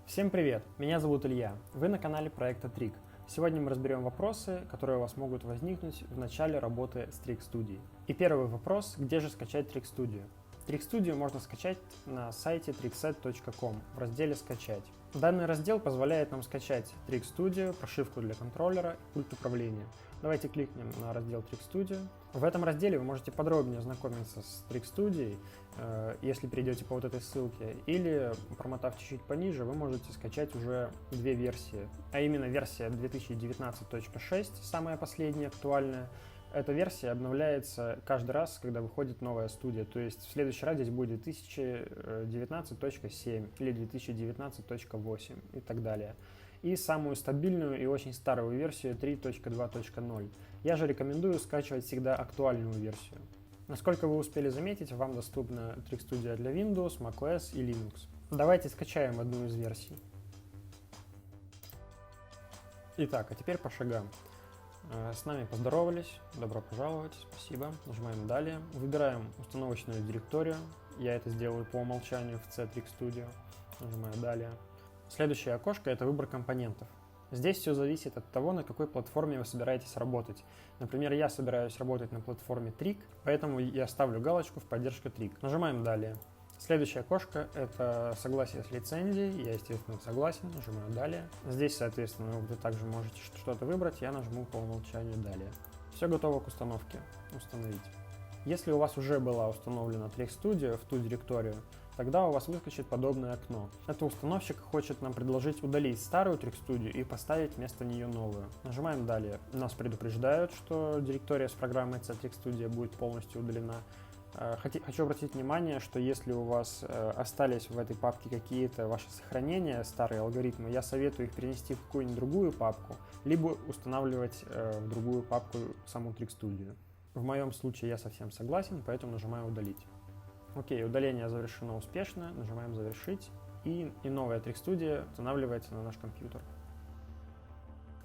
Всем привет! Меня зовут Илья. Вы на канале проекта Trig. Сегодня мы разберем вопросы, которые у вас могут возникнуть в начале работы с Trig Studio. И первый вопрос: где же скачать Trig Studio? Trig Studio можно скачать на сайте trigset.com в разделе «Скачать». Данный раздел позволяет нам скачать Trig Studio, прошивку для контроллера и пульт управления. Давайте кликнем на раздел Trig Studio. В этом разделе вы можете подробнее ознакомиться с Trig Studio, если перейдете по вот этой ссылке, или, промотав чуть-чуть пониже, вы можете скачать уже две версии, а именно версия 2019.6, самая последняя, актуальная. Эта версия обновляется каждый раз, когда выходит новая студия, то есть в следующий раз здесь будет 2019.7 или 2019.8 и так далее. И самую стабильную и очень старую версию 3.2.0. Я же рекомендую скачивать всегда актуальную версию. Насколько вы успели заметить, вам доступна Trig Studio для Windows, macOS и Linux. Давайте скачаем одну из версий. Итак, а теперь по шагам. С нами поздоровались, добро пожаловать, спасибо. Нажимаем «Далее». Выбираем установочную директорию. Я это сделаю по умолчанию в C Trig Studio. Нажимаю «Далее». Следующее окошко – это выбор компонентов. Здесь все зависит от того, на какой платформе вы собираетесь работать. Например, я собираюсь работать на платформе Trig, поэтому я ставлю галочку в поддержку Trig. Нажимаем «Далее». Следующее окошко – это согласие с лицензией. Я, естественно, согласен, нажимаю «Далее». Здесь, соответственно, вы также можете что-то выбрать. Я нажму по умолчанию «Далее». Все готово к установке. Установить. Если у вас уже была установлена Trig Studio в ту директорию, тогда у вас выскочит подобное окно. Это установщик хочет нам предложить удалить старую Trig Studio и поставить вместо нее новую. Нажимаем «Далее». Нас предупреждают, что директория с программой C Trig Studio будет полностью удалена. Хочу обратить внимание, что если у вас остались в этой папке какие-то ваши сохранения, старые алгоритмы, я советую их перенести в какую-нибудь другую папку, либо устанавливать в другую папку саму Trig Studio. В моем случае я совсем согласен, поэтому нажимаю «Удалить». Окей, удаление завершено успешно, нажимаем «Завершить», и новая Trig Studio устанавливается на наш компьютер.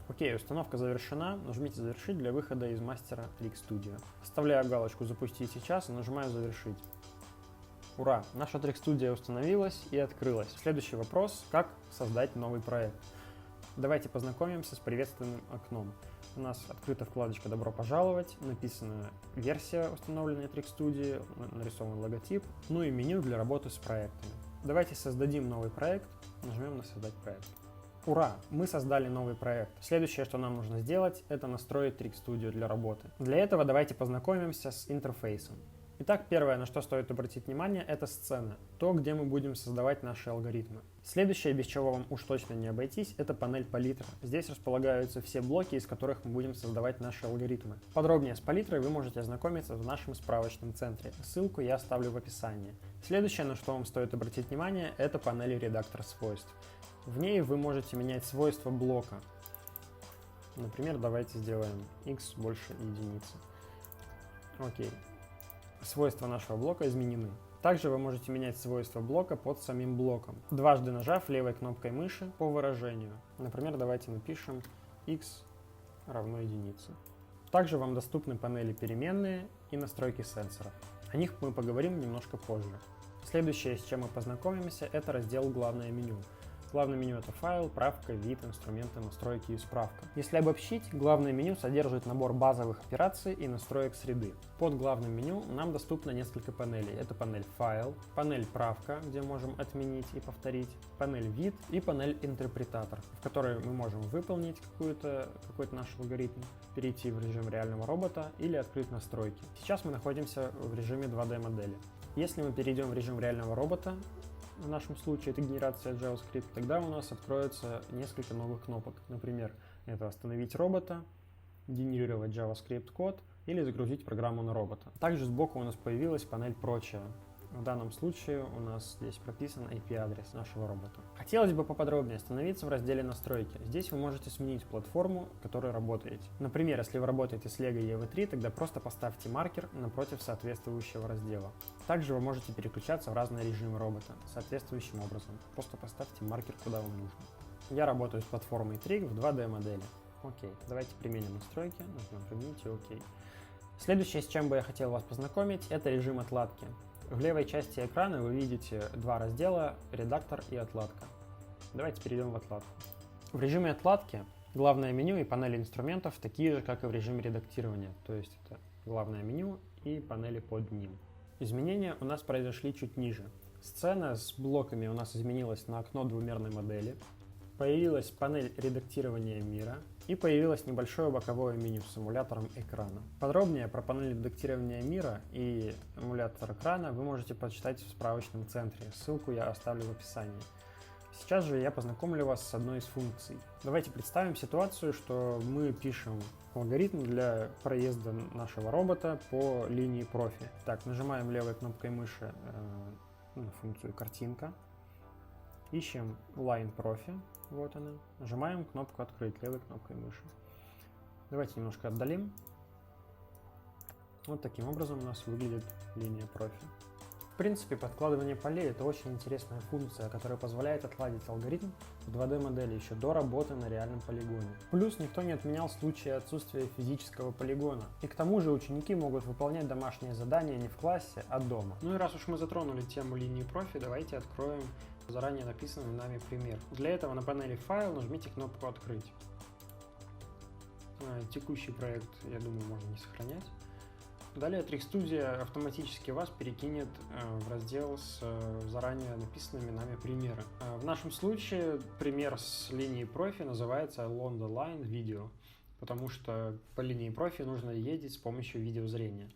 Окей, установка завершена, нажмите «Завершить» для выхода из мастера Trig Studio. Вставляю галочку «Запустить сейчас» и нажимаю «Завершить». Ура! Наша Trig Studio установилась и открылась. Следующий вопрос – как создать новый проект? Давайте познакомимся с приветственным окном. У нас открыта вкладочка «Добро пожаловать», написана версия установленной Trig Studio, нарисован логотип, ну и меню для работы с проектами. Давайте создадим новый проект, нажмем на «Создать проект». Ура! Мы создали новый проект. Следующее, что нам нужно сделать, это настроить Trig Studio для работы. Для этого давайте познакомимся с интерфейсом. Итак, первое, на что стоит обратить внимание, это сцена, то, где мы будем создавать наши алгоритмы. Следующее, без чего вам уж точно не обойтись, это панель палитра. Здесь располагаются все блоки, из которых мы будем создавать наши алгоритмы. Подробнее с палитрой вы можете ознакомиться в нашем справочном центре. Ссылку я оставлю в описании. Следующее, на что вам стоит обратить внимание, это панель редактор свойств. В ней вы можете менять свойства блока. Например, давайте сделаем x больше единицы. Окей. Свойства нашего блока изменены. Также вы можете менять свойства блока под самим блоком, дважды нажав левой кнопкой мыши по выражению. Например, давайте напишем x равно единице. Также вам доступны панели переменные и настройки сенсоров. О них мы поговорим немножко позже. Следующее, с чем мы познакомимся, это раздел «Главное меню». Главное меню – это файл, правка, вид, инструменты, настройки и справка. Если обобщить, главное меню содержит набор базовых операций и настроек среды. Под главным меню нам доступно несколько панелей. Это панель «Файл», панель «Правка», где можем отменить и повторить, панель «Вид» и панель «Интерпретатор», в которой мы можем выполнить какой-то наш алгоритм, перейти в режим реального робота или открыть настройки. Сейчас мы находимся в режиме 2D модели. Если мы перейдем в режим реального робота, в нашем случае это генерация JavaScript, тогда у нас откроется несколько новых кнопок. Например, это «Остановить робота», «Генерировать JavaScript код» или «Загрузить программу на робота». Также сбоку у нас появилась панель «Прочее». В данном случае у нас здесь прописан IP-адрес нашего робота. Хотелось бы поподробнее остановиться в разделе «Настройки». Здесь вы можете сменить платформу, в которой работаете. Например, если вы работаете с LEGO EV3, тогда просто поставьте маркер напротив соответствующего раздела. Также вы можете переключаться в разные режимы робота соответствующим образом. Просто поставьте маркер, куда вам нужно. Я работаю с платформой Trig в 2D модели. Окей, давайте применим настройки, нажмем «Применить» и «Ок». Следующее, с чем бы я хотел вас познакомить, это режим отладки. В левой части экрана вы видите два раздела «Редактор» и «Отладка». Давайте перейдем в отладку. В режиме отладки главное меню и панели инструментов такие же, как и в режиме редактирования, то есть это главное меню и панели под ним. Изменения у нас произошли чуть ниже. Сцена с блоками у нас изменилась на окно двумерной модели, появилась панель редактирования мира и появилось небольшое боковое меню с эмулятором экрана. Подробнее про панель редактирования мира и эмулятор экрана вы можете прочитать в справочном центре, ссылку я оставлю в описании. Сейчас же я познакомлю вас с одной из функций. Давайте представим ситуацию, что мы пишем алгоритм для проезда нашего робота по линии профи. Так, нажимаем левой кнопкой мыши на функцию картинка, ищем Line Profi, вот она, нажимаем кнопку «Открыть» левой кнопкой мыши. Давайте немножко отдалим. Вот таким образом у нас выглядит линия профи. В принципе, подкладывание полей — это очень интересная функция, которая позволяет отладить алгоритм в 2D модели еще до работы на реальном полигоне. Плюс никто не отменял случаи отсутствия физического полигона. И к тому же ученики могут выполнять домашние задания не в классе, а дома. Ну и раз уж мы затронули тему линии профи, давайте откроем заранее написанный нами пример. Для этого на панели «Файл» нажмите кнопку «Открыть». Текущий проект, я думаю, можно не сохранять. Далее Trick Studio автоматически вас перекинет в раздел с заранее написанными нами примеры. В нашем случае пример с линией профи называется Along the Line Video, потому что по линии профи нужно ездить с помощью видеозрения.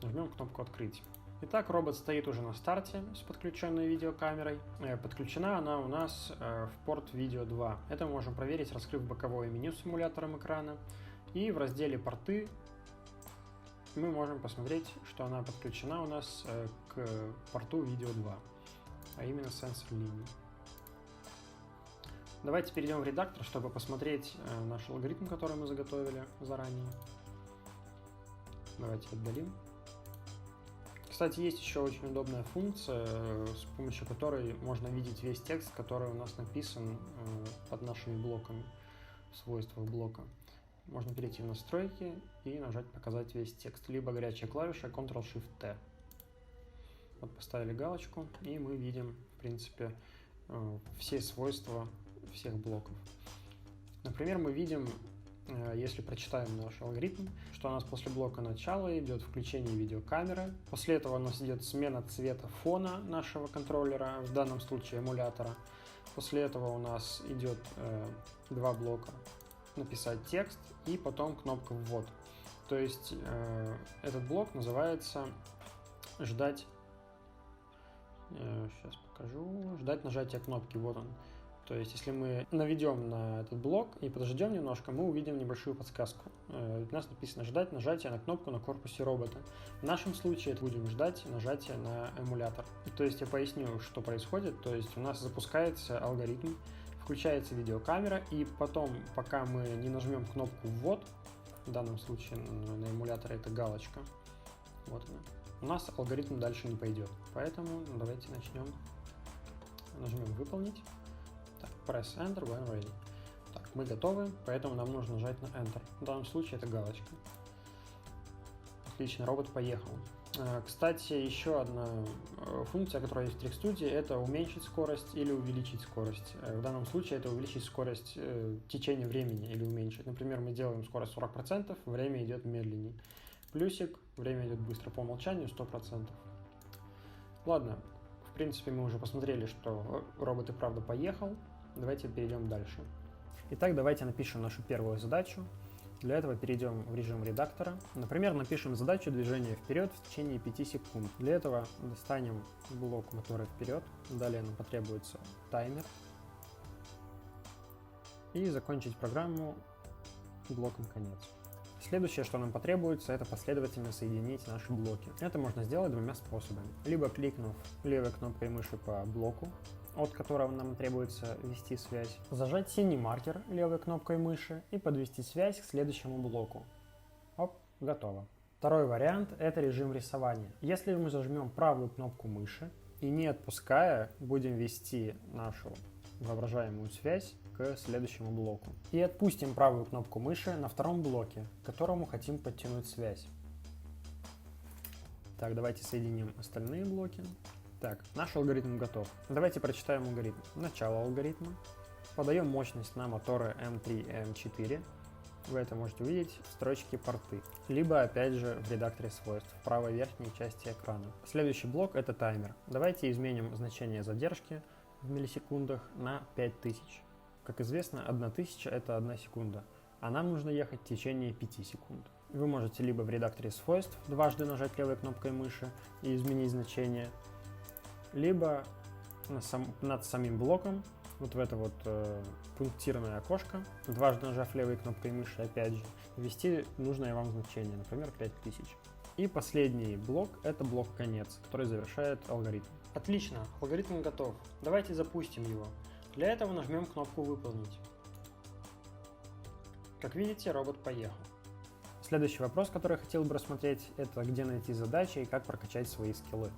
Нажмем кнопку «Открыть». Итак, робот стоит уже на старте с подключенной видеокамерой. Подключена она у нас в порт Video 2. Это мы можем проверить, раскрыв боковое меню с эмулятором экрана. И в разделе «Порты» мы можем посмотреть, что она подключена у нас к порту Video 2, а именно сенсор линии. Давайте перейдем в редактор, чтобы посмотреть наш алгоритм, который мы заготовили заранее. Давайте отдалим. Кстати, есть еще очень удобная функция, с помощью которой можно видеть весь текст, который у нас написан под нашими блоками, в свойствах блока. Можно перейти в настройки и нажать «Показать весь текст», либо горячая клавиша Ctrl-Shift-T. Вот поставили галочку, и мы видим, в принципе, все свойства всех блоков. Например, мы видим, если прочитаем наш алгоритм, что у нас после блока начала идет включение видеокамеры, после этого у нас идет смена цвета фона нашего контроллера, в данном случае эмулятора, после этого у нас идет два блока «Написать текст» и потом кнопка «Ввод». То есть этот блок называется «Ждать», сейчас покажу, «Ждать нажатия кнопки», вот он. То есть если мы наведем на этот блок и подождем немножко, мы увидим небольшую подсказку. У нас написано «Ждать нажатия на кнопку на корпусе робота». В нашем случае это будем ждать нажатия на эмулятор. То есть я поясню, что происходит. То есть у нас запускается алгоритм, включается видеокамера, и потом, пока мы не нажмем кнопку «Ввод», в данном случае на эмуляторе это галочка, вот она, у нас алгоритм дальше не пойдет. Поэтому давайте начнем. Нажмем «Выполнить». Так, press Enter when ready. Так, мы готовы, поэтому нам нужно нажать на Enter. В данном случае это галочка. Отлично, робот поехал. Кстати, еще одна функция, которая есть в Trick Studio, это уменьшить скорость или увеличить скорость. В данном случае это увеличить скорость течения времени или уменьшить. Например, мы делаем скорость 40%, время идет медленнее. Плюсик, время идет быстро, по умолчанию 100%. Ладно, в принципе мы уже посмотрели, что робот и правда поехал. Давайте перейдем дальше. Итак, давайте напишем нашу первую задачу. Для этого перейдем в режим редактора. Например, напишем задачу движения вперед в течение 5 секунд. Для этого достанем блок мотора вперед. Далее нам потребуется таймер. И закончить программу блоком конец. Следующее, что нам потребуется, это последовательно соединить наши блоки. Это можно сделать двумя способами. Либо кликнув левой кнопкой мыши по блоку, от которого нам требуется ввести связь, зажать синий маркер левой кнопкой мыши и подвести связь к следующему блоку. Оп, готово. Второй вариант – это режим рисования. Если мы зажмем правую кнопку мыши и не отпуская, будем вести нашу воображаемую связь к следующему блоку. И отпустим правую кнопку мыши на втором блоке, к которому хотим подтянуть связь. Так, давайте соединим остальные блоки. Так, наш алгоритм готов. Давайте прочитаем алгоритм. Начало алгоритма. Подаем мощность на моторы M3 и M4. Вы это можете увидеть в строчке порты, либо опять же в редакторе свойств в правой верхней части экрана. Следующий блок — это таймер. Давайте изменим значение задержки в миллисекундах на 5000. Как известно, 1000 — это 1 секунда, а нам нужно ехать в течение 5 секунд. Вы можете либо в редакторе свойств дважды нажать левой кнопкой мыши и изменить значение, либо над самим блоком, вот в это вот пунктирное окошко, дважды нажав левой кнопкой мыши, опять же, ввести нужное вам значение, например, 5000. И последний блок — это блок конец, который завершает алгоритм. Отлично, алгоритм готов. Давайте запустим его. Для этого нажмем кнопку «Выполнить». Как видите, робот поехал. Следующий вопрос, который я хотел бы рассмотреть, это где найти задачи и как прокачать свои скиллы.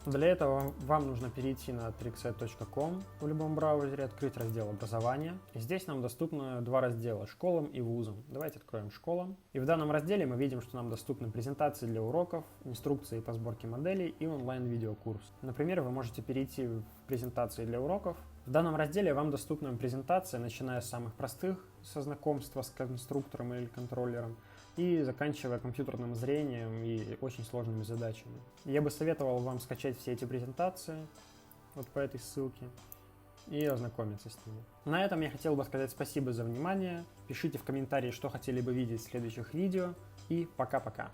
Для этого вам нужно перейти на trixet.com в любом браузере, открыть раздел «Образование». И здесь нам доступны два раздела — «Школам» и «Вузам». Давайте откроем «Школам». И в данном разделе мы видим, что нам доступны презентации для уроков, инструкции по сборке моделей и онлайн-видеокурс. Например, вы можете перейти в презентации для уроков. В данном разделе вам доступна презентация, начиная с самых простых, со знакомства с конструктором или контроллером, и заканчивая компьютерным зрением и очень сложными задачами. Я бы советовал вам скачать все эти презентации вот по этой ссылке и ознакомиться с ними. На этом я хотел бы сказать спасибо за внимание. Пишите в комментарии, что хотели бы видеть в следующих видео, и пока-пока.